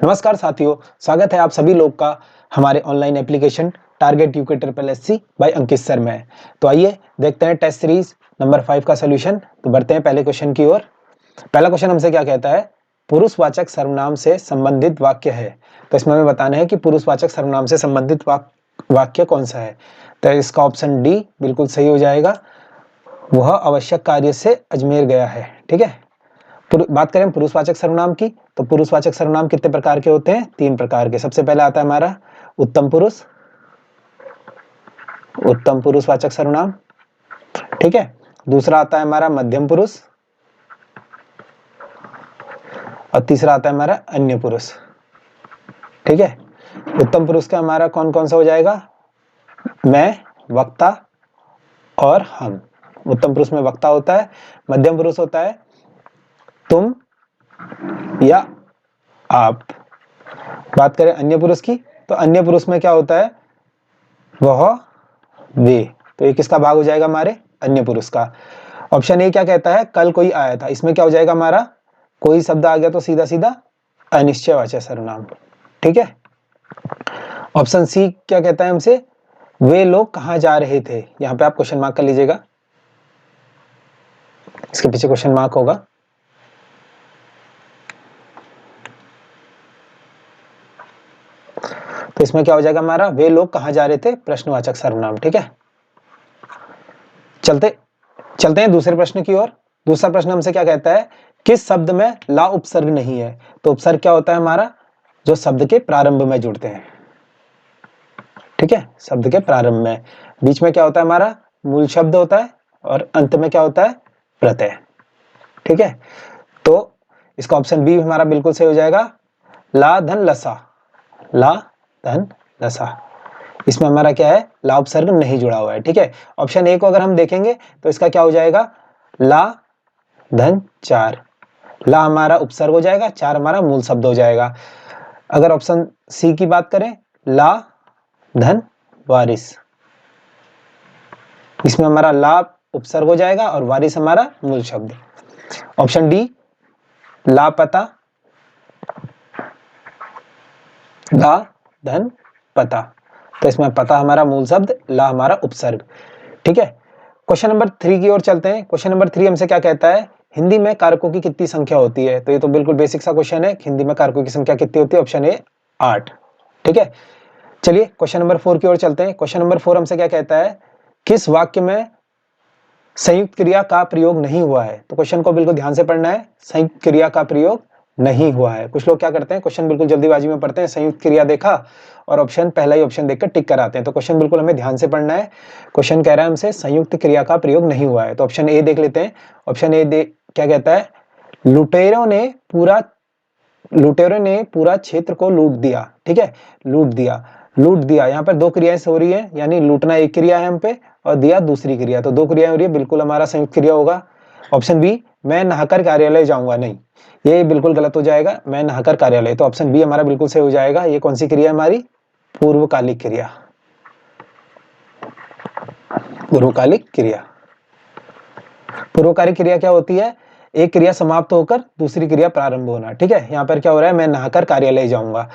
नमस्कार साथियों, स्वागत है आप सभी लोग का हमारे online application target UK triple SC by Ankit sir में। तो आइए देखते हैं टेस्ट सीरीज नंबर 5 का सॉल्यूशन। तो बढ़ते हैं पहले क्वेश्चन की ओर। पहला क्वेश्चन हमसे क्या कहता है, पुरुषवाचक सर्वनाम से संबंधित वाक्य है। तो इसमें हमें बताना है कि पुरुषवाचक सर्वनाम से संबंधित वाक्य कौन सा है। तो इसका ऑप्शन डी बिल्कुल सही हो जाएगा, वह आवश्यक कार्य से अजमेर गया है। ठीक है, बात करें पुरुषवाचक सर्वनाम की, तो पुरुषवाचक सर्वनाम कितने प्रकार के होते हैं? 3 प्रकार के। सबसे पहला आता है हमारा उत्तम पुरुष, उत्तम पुरुषवाचक सर्वनाम। ठीक है, दूसरा आता है हमारा मध्यम पुरुष और तीसरा आता है हमारा अन्य पुरुष। ठीक है, उत्तम पुरुष का हमारा कौन कौन सा हो जाएगा? मैं, वक्ता और हम। उत्तम पुरुष में वक्ता होता है, मध्यम पुरुष होता है तुम या आप। बात करें अन्य पुरुष की, तो अन्य पुरुष में क्या होता है? वह, वे। तो ये किसका भाग हो जाएगा? हमारे अन्य पुरुष का। ऑप्शन ए क्या कहता है? कल कोई आया था। इसमें क्या हो जाएगा हमारा? कोई शब्द आ गया तो सीधा सीधा अनिश्चयवाचक सर्वनाम। ठीक है। ऑप्शन सी क्या कहता है हमसे? वे लोग कहाँ जा रहे थे। यहाँ पे आप क्वेश्चन मार्क कर लीजिएगा, इसके पीछे क्वेश्चन मार्क होगा। तो इसमें क्या हो जाएगा हमारा? वे लोग कहाँ जा रहे थे, प्रश्नवाचक सर्वनाम। ठीक है, चलते हैं दूसरे प्रश्न की ओर। दूसरा प्रश्न हमसे क्या कहता है, किस शब्द में ला उपसर्ग नहीं है। तो उपसर्ग क्या होता है हमारा? जो शब्द के प्रारंभ में जुड़ते हैं। ठीक है, शब्द के प्रारंभ में, बीच में क्या होता है हमारा? मूल शब्द होता है और अंत में क्या होता है? प्रत्यय। ठीक है, तो इसका ऑप्शन बी हमारा बिल्कुल सही हो जाएगा, ला धन लसा। ला धन लसा, इसमें हमारा क्या है? ला उपसर्ग नहीं जुड़ा हुआ है। ठीक है, ऑप्शन ए को अगर हम देखेंगे तो इसका क्या हो जाएगा? ला धन चार। ला हमारा उपसर्ग हो जाएगा, चार हमारा मूल शब्द हो जाएगा। अगर ऑप्शन सी की बात करें, ला धन वारिस, इसमें हमारा ला उपसर्ग हो जाएगा और वारिस हमारा मूल शब्द। ऑप्शन डी लापता, ला धन पता, तो इसमें पता हमारा मूल शब्द, ला हमारा उपसर्ग। ठीक है, क्वेश्चन नंबर 3 की ओर चलते हैं। क्वेश्चन नंबर 3 हमसे क्या कहता है, हिंदी में कारकों की कितनी संख्या होती है। तो ये तो बिल्कुल बेसिक सा क्वेश्चन है, हिंदी में कारकों की संख्या कितनी होती है? Option A 8। ठीक है, चलिए क्वेश्चन नंबर 4 की ओर चलते हैं। क्वेश्चन नंबर 4 हमसे क्या कहता है, किस वाक्य में संयुक्त क्रिया का प्रयोग नहीं हुआ है। तो क्वेश्चन को बिल्कुल ध्यान से पढ़ना है, संयुक्त क्रिया का प्रयोग नहीं हुआ है। कुछ लोग क्या करते हैं, क्वेश्चन बिल्कुल जल्दीबाजी में पढ़ते हैं, संयुक्त क्रिया देखा और ऑप्शन पहला ही ऑप्शन देखकर टिक कराते हैं। तो क्वेश्चन बिल्कुल हमें ध्यान से पढ़ना है। क्वेश्चन कह रहा है हमसे संयुक्त क्रिया का प्रयोग नहीं हुआ है। तो ऑप्शन ए देख लेते हैं। ऑप्शन ए क्या कहता है, लुटेरों ने पूरा क्षेत्र को लूट दिया। ठीक है, लूट दिया, यहाँ पर दो क्रियाएं हो रही है, यानी लूटना एक क्रिया है हम पे और दिया दूसरी क्रिया, तो दो क्रियाएं हो रही है, बिल्कुल हमारा संयुक्त क्रिया होगा। ऑप्शन बी, मैं नहाकर कार्यालय जाऊंगा, नहीं, ये बिल्कुल गलत हो जाएगा। मैं नहाकर कार्यालय, तो ऑप्शन बी हमारा बिल्कुल सही हो जाएगा। ये कौन सी क्रिया है हमारी? पूर्वकालिक क्रिया। पूर्वकालिक क्रिया, पूर्वकालिक क्रिया क्या होती है? एक क्रिया समाप्त होकर दूसरी क्रिया प्रारंभ होना। ठीक है, यहाँ पर क्या हो रहा है, मैं नहाकर कार्यालय जाऊंगा।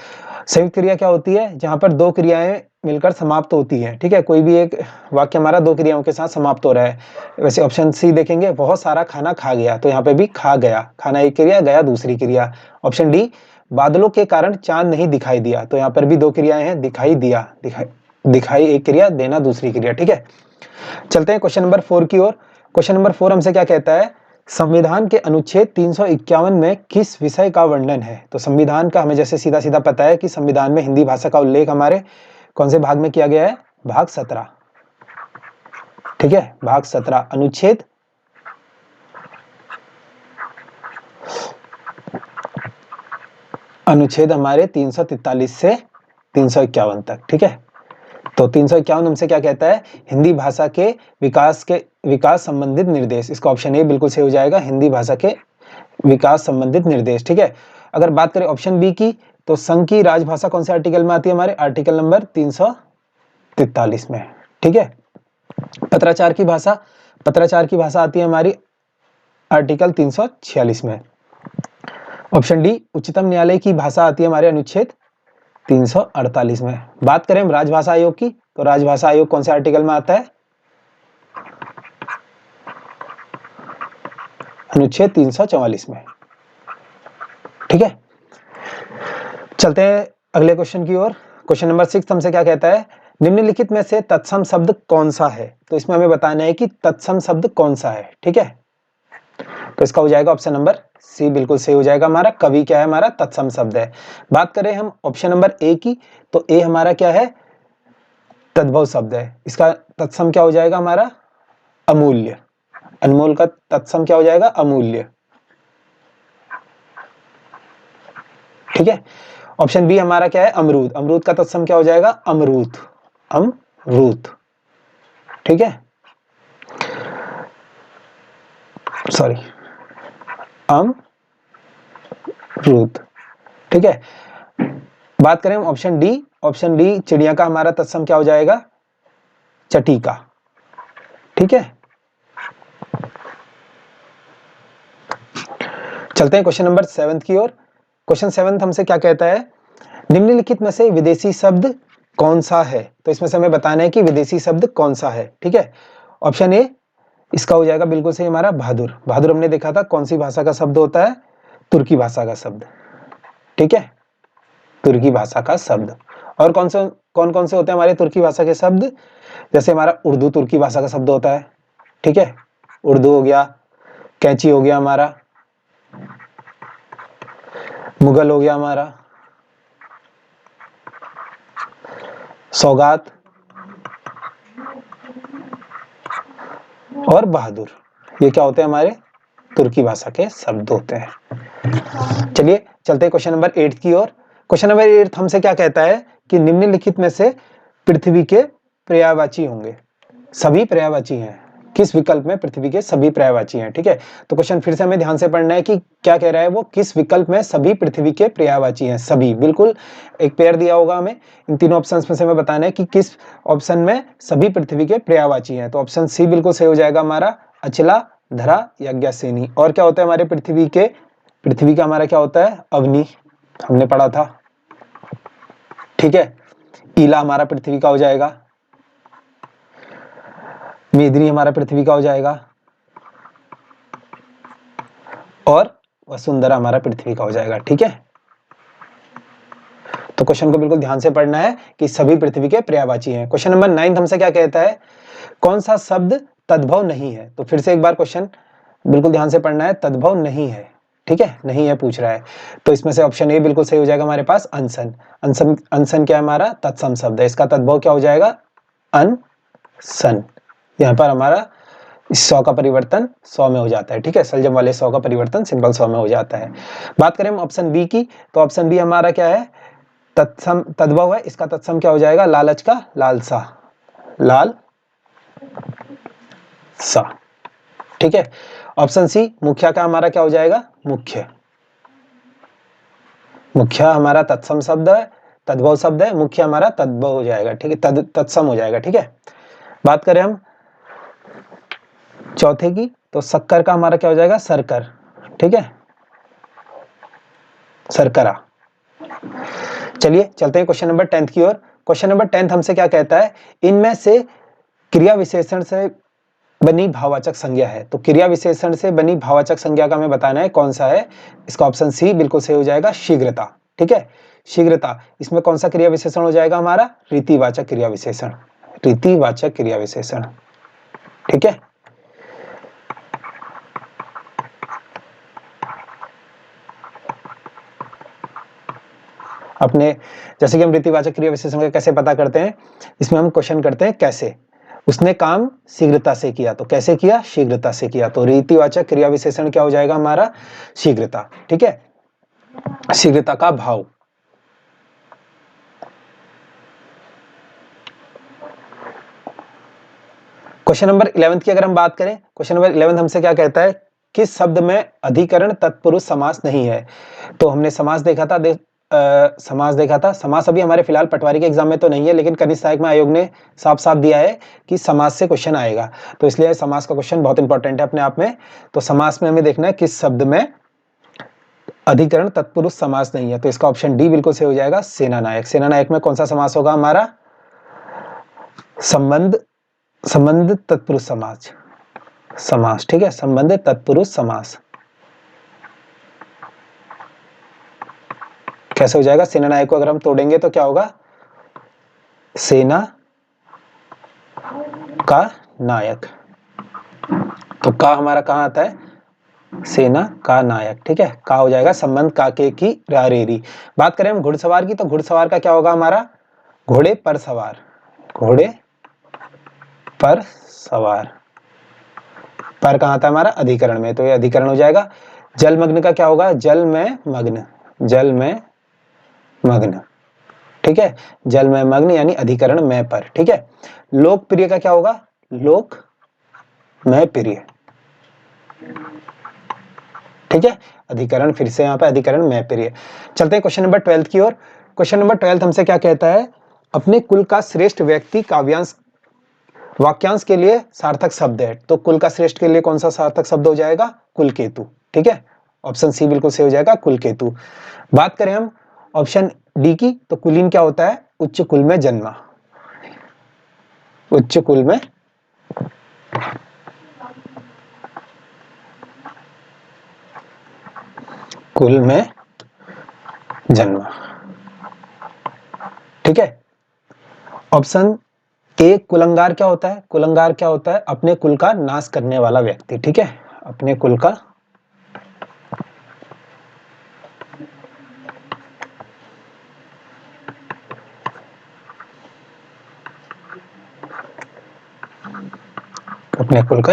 संयुक्त क्रिया क्या होती है? जहां पर दो क्रियाएं मिलकर समाप्त होती है। ठीक है, कोई भी एक वाक्य हमारा दो क्रियाओं के साथ समाप्त हो रहा है। वैसे ऑप्शन सी देखेंगे, बहुत सारा खाना खा गया, तो यहाँ पे भी खा गया, खाना एक क्रिया, गया दूसरी क्रिया। ऑप्शन डी, बादलों के कारण चांद नहीं दिखाई दिया, तो यहाँ पर भी दो क्रियाएं हैं, दिखाई दिया, दिखाई एक क्रिया, देना दूसरी क्रिया। ठीक है, चलते हैं क्वेश्चन नंबर 4 की ओर। क्वेश्चन नंबर 4 हमसे क्या कहता है, संविधान के अनुच्छेद 351 में किस विषय का वर्णन है। तो संविधान का हमें जैसे सीधा सीधा पता है कि संविधान में हिंदी भाषा का उल्लेख हमारे कौन से भाग में किया गया है? भाग 17। ठीक है, भाग 17 अनुच्छेद हमारे 343 से 351 तक। ठीक है, तो 351 हमसे क्या कहता है, हिंदी भाषा के विकास संबंधित निर्देश। इसका ऑप्शन ए बिल्कुल सही हो जाएगा, हिंदी भाषा के विकास संबंधित निर्देश। ठीक है, अगर बात करें ऑप्शन बी की, तो संघ की राजभाषा कौन से आर्टिकल में आती है? हमारे आर्टिकल नंबर 343 में। ठीक है, पत्राचार की भाषा आती है हमारी आर्टिकल 346 में। ऑप्शन डी उच्चतम न्यायालय की भाषा आती है हमारे अनुच्छेद 348 में। बात करें हम राजभाषा आयोग की, तो राजभाषा आयोग कौन से आर्टिकल में आता है? अनुच्छेद 344 में। ठीक है, चलते हैं अगले क्वेश्चन की ओर। क्वेश्चन नंबर 6 हमसे क्या कहता है? निम्नलिखित में से तत्सम शब्द कौन सा है? तो इसमें हमें बताना है कि तत्सम शब्द कौन सा है। ठीक है, तो इसका हो जाएगा ऑप्शन नंबर सी, बिल्कुल सही हो जाएगा हमारा। कवि क्या है? हमारा तत्सम शब्द है। बात करें हम ऑप्शन नंबर ए की, तो ए हमारा क्या है? तद्भव शब्द है। इसका तत्सम क्या हो जाएगा हमारा? अमूल्य। अनमोल का तत्सम क्या हो जाएगा? अमूल्य। ठीक है, ऑप्शन बी हमारा क्या है? अमरूद। अमरूद का तत्सम क्या हो जाएगा? अमरूद। अमरूद। ठीक है, सॉरी, अमरूद। ठीक है, बात करें हम ऑप्शन डी। ऑप्शन डी चिड़िया का हमारा तत्सम क्या हो जाएगा? चटीका। ठीक है, चलते हैं क्वेश्चन नंबर 7 की ओर। क्वेश्चन 7 हमसे क्या कहता है? निम्नलिखित में से विदेशी शब्द कौन सा है? तो इसमें से हमें बताना है कि विदेशी शब्द कौन सा है। ठीक है, ऑप्शन ए इसका हो जाएगा बिल्कुल सही हमारा बहादुर। बहादुर हमने देखा था कौन सी भाषा का शब्द होता है? तुर्की भाषा का शब्द। ठीक है, तुर्की भाषा का शब्द। और कौन कौन से होते हैं हमारे तुर्की भाषा के शब्द? जैसे हमारा उर्दू तुर्की भाषा का शब्द होता है। ठीक है, उर्दू हो गया, कैंची हो गया हमारा, मुगल हो गया हमारा, सौगात और बहादुर। ये क्या होते हैं? हमारे तुर्की भाषा के शब्द होते हैं। चलिए चलते हैं क्वेश्चन नंबर 8 की ओर। क्वेश्चन नंबर 8 हमसे क्या कहता है कि निम्नलिखित में से पृथ्वी के पर्यायवाची होंगे। सभी पर्यायवाची हैं। किस विकल्प में पृथ्वी के सभी पर्यायवाची हैं? ठीक है, तो क्वेश्चन फिर से हमें ध्यान से पढ़ना है कि क्या कह रहा है वो, किस विकल्प में सभी पृथ्वी के पर्यायवाची हैं। सभी, बिल्कुल एक पेयर दिया होगा हमें, इन तीनों ऑप्शंस में से हमें बताना है कि किस ऑप्शन में सभी पृथ्वी के पर्यायवाची हैं। तो ऑप्शन सी बिल्कुल सही हो जाएगा हमारा, अचला, धरा, यज्ञसेनी। और क्या होता है हमारे पृथ्वी के? पृथ्वी का हमारा क्या होता है? अग्नि, हमने पढ़ा था। ठीक है, ईला हमारा पृथ्वी का हो जाएगा, मेदिनी हमारा पृथ्वी का हो जाएगा, और वसुंधरा हमारा पृथ्वी का हो जाएगा। ठीक है, तो क्वेश्चन को बिल्कुल ध्यान से पढ़ना है कि सभी पृथ्वी के पर्यायवाची हैं। क्वेश्चन नंबर 9 हमसे क्या कहता है? कौन सा शब्द तद्भव नहीं है? तो फिर से एक बार क्वेश्चन बिल्कुल ध्यान से पढ़ना है, तद्भव नहीं है। ठीक है, नहीं है पूछ रहा है, तो इसमें से ऑप्शन ए बिल्कुल सही हो जाएगा हमारे पास, अनशन। अनशन, अनशन क्या है हमारा? तत्सम शब्द है। इसका तद्भव क्या हो जाएगा? अनशन। यहाँ पर हमारा 100 का परिवर्तन 100 में हो जाता है। ठीक है, सलजम वाले 100 का परिवर्तन सिंपल 100 में हो जाता है। बात करें हम ऑप्शन बी की, तो ऑप्शन बी हमारा क्या है? तत्सम, तद्भव है। इसका तत्सम क्या हो जाएगा? लालच का लालसा, लाल सा। ठीक है, ऑप्शन सी मुखिया का हमारा क्या हो जाएगा? मुख्य। मुखिया हमारा तत्सम शब्द है, तद्भव शब्द है, मुख्य हमारा तद्भव हो जाएगा। ठीक है, तत्सम हो जाएगा। ठीक है, बात करें हम चौथे की, तो शक्कर का हमारा क्या हो जाएगा? सरकर। ठीक है, सरकरा। चलिए चलते हैं क्वेश्चन नंबर 10 की ओर। क्वेश्चन नंबर 10 हमसे क्या कहता है? इनमें से क्रिया विशेषण से बनी भाववाचक संज्ञा है। तो क्रिया विशेषण से बनी भाववाचक संज्ञा का हमें बताना है कौन सा है। इसका ऑप्शन सी बिल्कुल सही हो जाएगा, शीघ्रता। ठीक है, शीघ्रता। इसमें कौन सा क्रिया विशेषण हो जाएगा हमारा? रीतिवाचक क्रिया विशेषण। रीतिवाचक क्रिया विशेषण। ठीक है, अपने जैसे कि हम रीतिवाचक क्रिया विशेषण का कैसे पता करते हैं, इसमें हम क्वेश्चन करते हैं कैसे। उसने काम शीघ्रता से किया, तो कैसे किया? शीघ्रता से किया। तो रीतिवाचक क्रिया विशेषण क्या हो जाएगा हमारा? शीघ्रता। ठीक है, शीघ्रता का भाव। क्वेश्चन नंबर 11 की अगर हम बात करें, क्वेश्चन नंबर 11 हमसे क्या कहता है? किस शब्द में अधिकरण तत्पुरुष समास नहीं है? तो हमने समास देखा था, समास देखा था। समास अभी हमारे फिलहाल पटवारी के एग्जाम में तो नहीं है, लेकिन कनिष्ठ सहायक में आयोग ने साफ साफ दिया है कि समास से क्वेश्चन आएगा, तो इसलिए समास का क्वेश्चन बहुत इंपॉर्टेंट है अपने आप में। तो समास में हमें देखना है किस शब्द में अधिकरण तत्पुरुष समास नहीं है, तो इसका ऑप्शन डी बिल्कुल सही हो जाएगा, सेना नायक। सेना नायक में कौन सा समास होगा हमारा? संबंध तत्पुरुष समास, ठीक है, संबंध तत्पुरुष समास। कैसे हो जाएगा? सेना नायक को अगर हम तोड़ेंगे तो क्या होगा? सेना का नायक। तो का हमारा कहाँ आता है? सेना का नायक, ठीक है। का हो जाएगा संबंध काके की रारेरी। बात करें हम घुड़सवार की, तो घुड़सवार का क्या होगा हमारा? घोड़े पर सवार, घोड़े पर सवार। पर कहाँ था हमारा? अधिकरण में, तो ये अधिकरण हो जाएगा। जलमग्न का क्या होगा? जल में मग्न, जल में मग्न, ठीक है, जल में मग्न यानी अधिकरण में पर, ठीक है। लोकप्रिय का क्या होगा? लोक में प्रिय, ठीक है, अधिकरण फिर से यहाँ पे अधिकरण में प्रिय। चलते हैं क्वेश्चन नंबर 12 की ओर। क्वेश्चन नंबर 12 हमसे क्या कहता है? अपने कुल का श्रेष्ठ व्यक्ति काव्यांश वाक्यांश के लिए सार्थक शब्द है। तो कुल का श्रेष्ठ के लिए कौन सा सार्थक शब्द हो जाएगा? कुलकेतु, ठीक है, ऑप्शन सी बिल्कुल सही हो जाएगा, कुलकेतु। बात करें हम ऑप्शन डी की, तो कुलीन क्या होता है? उच्च कुल में जन्मा, उच्च कुल में जन्मा, ठीक है। ऑप्शन ए कुलंगार क्या होता है? कुलंगार क्या होता है? अपने कुल का नाश करने वाला व्यक्ति, ठीक है, अपने कुल का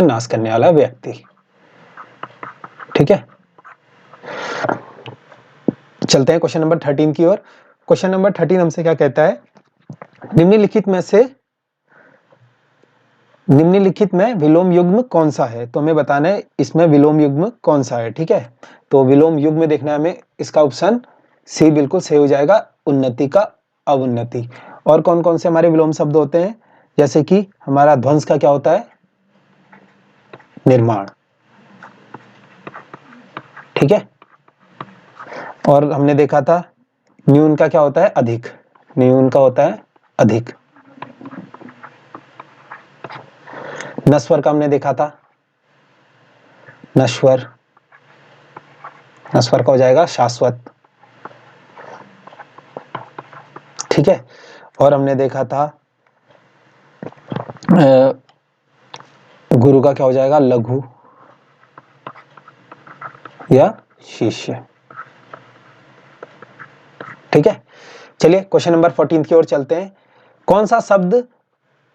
नाश करने वाला व्यक्ति, ठीक है। चलते हैं क्वेश्चन नंबर 13 की ओर। क्वेश्चन नंबर 13 हमसे क्या कहता है? निम्नलिखित में विलोम युग्म कौन सा है? तो हमें बताना है इसमें विलोम युग्म कौन सा है, ठीक है। तो विलोम युग्म देखना है हमें, इसका ऑप्शन सी बिल्कुल सही हो जाएगा, उन्नति का अवुन्नति। और कौन कौन से हमारे विलोम शब्द होते हैं? जैसे कि हमारा ध्वंस का क्या होता है? निर्माण, ठीक है। और हमने देखा था न्यून का क्या होता है? अधिक, न्यून का होता है अधिक। नस्वर का हमने देखा था नश्वर, नस्वर का हो जाएगा शाश्वत, ठीक है। और हमने देखा था गुरु का क्या हो जाएगा? लघु या शिष्य, ठीक है। चलिए क्वेश्चन नंबर 14 की ओर चलते हैं। कौन सा शब्द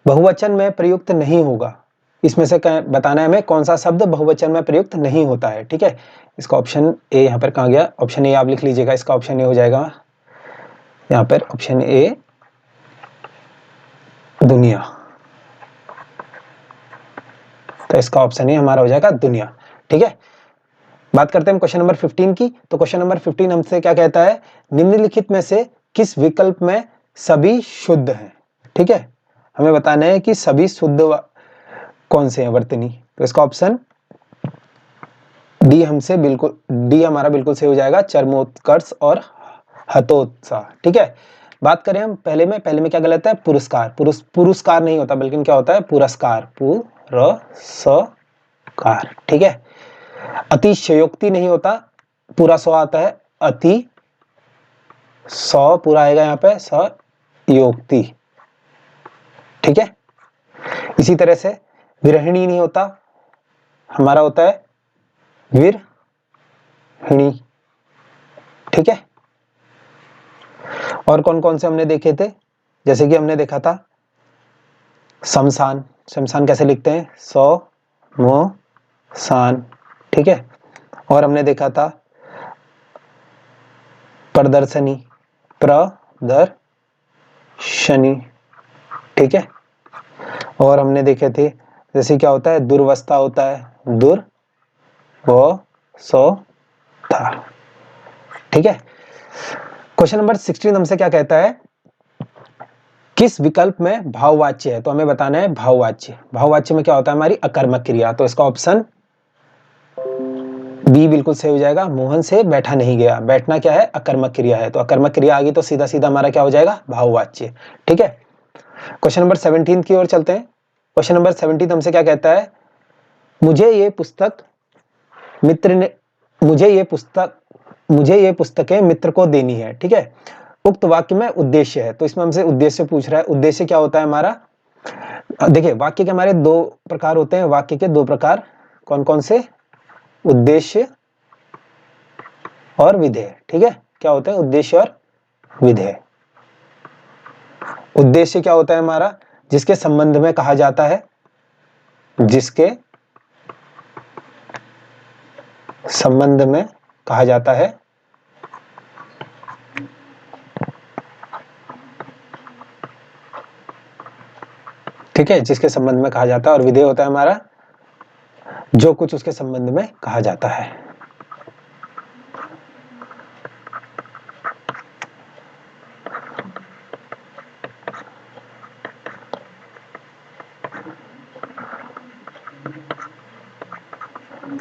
बहुवचन में प्रयुक्त नहीं होगा? इसमें से बताना है हमें कौन सा शब्द बहुवचन में प्रयुक्त नहीं होता है, ठीक है। इसका ऑप्शन ए यहाँ पर कहाँ गया? ऑप्शन ए आप लिख लीजिएगा, इसका ऑप्शन ए हो जाएगा यहाँ पर, ऑप्शन ए दुनिया। तो इसका ऑप्शन ए हमारा हो जाएगा दुनिया, ठीक है। बात करते हैं हम क्वेश्चन नंबर 15 की। तो क्वेश्चन नंबर 15 हमसे क्या कहता है? निम्नलिखित में से किस विकल्प में सभी शुद्ध हैं, ठीक है। हमें बताना है कि सभी शुद्ध कौन से हैं वर्तनी। तो इसका ऑप्शन डी हमसे बिल्कुल, डी हमारा बिल्कुल सही हो जाएगा, चरमोत्कर्ष और हतोत्साह, ठीक है। बात करें हम पहले में क्या गलत है? पुरस्कार, पुरस्कार नहीं होता बल्कि क्या होता है? पुरस्कार, पुरस्कार, ठीक है। अतिशयोक्ति नहीं होता, पूरा सौ आता है, अति सौ पूरा आएगा यहाँ पे, सयोक्ति, ठीक है। इसी तरह से विरहिणी नहीं होता, हमारा होता है विरहिणी, ठीक है। और कौन कौन से हमने देखे थे? जैसे कि हमने देखा था शमशान, शमशान कैसे लिखते हैं? सान, ठीक है। और हमने देखा था प्रदर्शनी, प्रदर्शनी, ठीक है। और हमने देखे थे जैसे क्या होता है? दुर्वस्था होता है, दुर्वस्था, ठीक है। क्वेश्चन नंबर 16 हमसे क्या कहता है? किस विकल्प में भाववाच्य है? तो हमें बताना है भाववाच्य। भाववाच्य में क्या होता है? हमारी अकर्मक क्रिया। तो इसका ऑप्शन बी बी बिल्कुल सही हो जाएगा। मोहन से बैठा नहीं गया। बैठना क्या है? अकर्मक क्रिया है, तो अकर्मक क्रिया आ गई तो सीधा सीधा हमारा क्या हो जाएगा? भाववाच्य। ठीक है, क्वेश्चन नंबर 17 की ओर चलते हैं। क्वेश्चन नंबर 17 हमसे क्या कहता है? मुझे ये पुस्तकें मित्र को देनी है। ठीक है, उक्त वाक्य में उद्देश्य है, तो इसमें हमसे उद्देश्य पूछ रहा है। उद्देश्य क्या होता है हमारा? देखिए, वाक्य के हमारे दो प्रकार होते हैं। वाक्य के दो प्रकार कौन कौन से? उद्देश्य और विधेय। ठीक है, क्या होते हैं? उद्देश्य और विधेय। उद्देश्य क्या होता है हमारा? जिसके संबंध में कहा जाता है, जिसके संबंध में कहा जाता है, ठीक है, जिसके संबंध में कहा जाता है। और विधेय होता है हमारा जो कुछ उसके संबंध में कहा जाता है।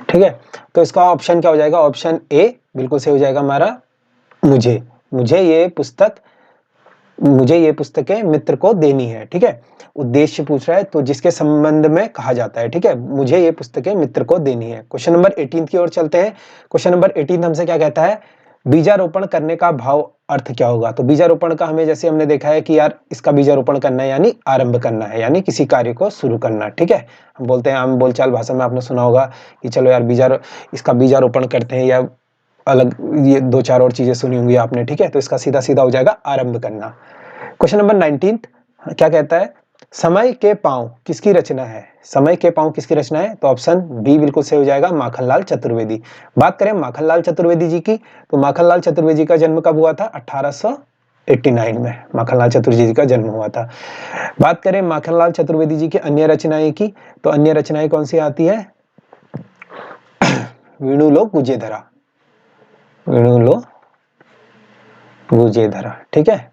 ठीक है, तो इसका ऑप्शन क्या हो जाएगा? ऑप्शन ए बिल्कुल सही हो जाएगा हमारा। मुझे ये पुस्तकें मित्र को देनी है। ठीक है, उद्देश्य पूछ रहा है तो जिसके संबंध में कहा जाता है। ठीक है, मुझे ये पुस्तकें मित्र को देनी है। क्वेश्चन नंबर 18 की ओर चलते हैं। क्वेश्चन नंबर 18 हमसे क्या कहता है? बीजारोपण करने का भाव अर्थ क्या होगा? तो बीजारोपण का हमें जैसे हमने देखा है कि यार इसका बीजारोपण करना है यानी आरंभ करना है, यानी किसी कार्य को शुरू करना। ठीक है, हम बोलते हैं, आम बोलचाल भाषा में आपने सुना होगा कि चलो यार इसका बीजारोपण करते हैं, या अलग ये दो चार और चीजें सुनी होंगी आपने। ठीक है, तो इसका सीधा सीधा हो जाएगा आरंभ करना। क्वेश्चन नंबर 19 क्या कहता है? समय के पांव किसकी रचना है? समय के पांव किसकी रचना है? तो ऑप्शन बी बिल्कुल सही हो जाएगा, माखनलाल चतुर्वेदी। बात करें माखनलाल चतुर्वेदी जी की, तो माखनलाल चतुर्वेदी का जन्म कब हुआ था? 1889 में माखनलाल चतुर्वेदी जी का जन्म हुआ था। बात करें माखनलाल चतुर्वेदी जी की अन्य रचनाएं की, तो अन्य रचनाएं कौन सी आती है? वीणु लो गुजे धरा, वीणु लो गुजे धरा। ठीक है,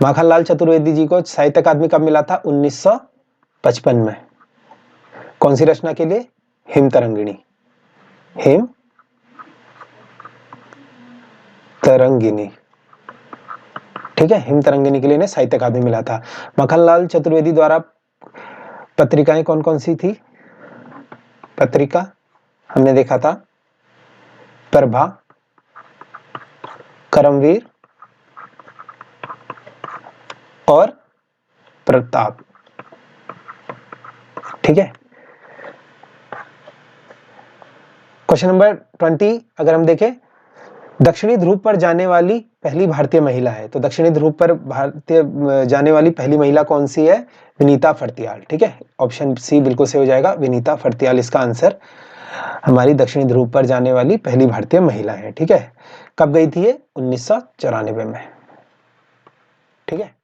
माखनलाल चतुर्वेदी जी को साहित्य अकादमी कब मिला था? 1955 में। कौन सी रचना के लिए? हिम तरंगिणी। हिम तरंगिणी। ठीक है, हिम तरंगिणी के लिए साहित्य अकादमी मिला था। माखनलाल चतुर्वेदी द्वारा पत्रिकाएं कौन कौन सी थी? पत्रिका हमने देखा था प्रभा, करमवीर और प्रताप। ठीक है, क्वेश्चन नंबर 20 अगर हम देखें, दक्षिणी ध्रुव पर जाने वाली पहली भारतीय महिला है। तो दक्षिणी ध्रुव पर जाने वाली पहली महिला कौन सी है? विनीता फर्तियाल। ठीक है, ऑप्शन सी बिल्कुल सही हो जाएगा, विनीता फर्तियाल इसका आंसर हमारी दक्षिणी ध्रुव पर जाने वाली पहली भारतीय महिला है। ठीक है, कब गई थी ये? 1994 में। ठीक है।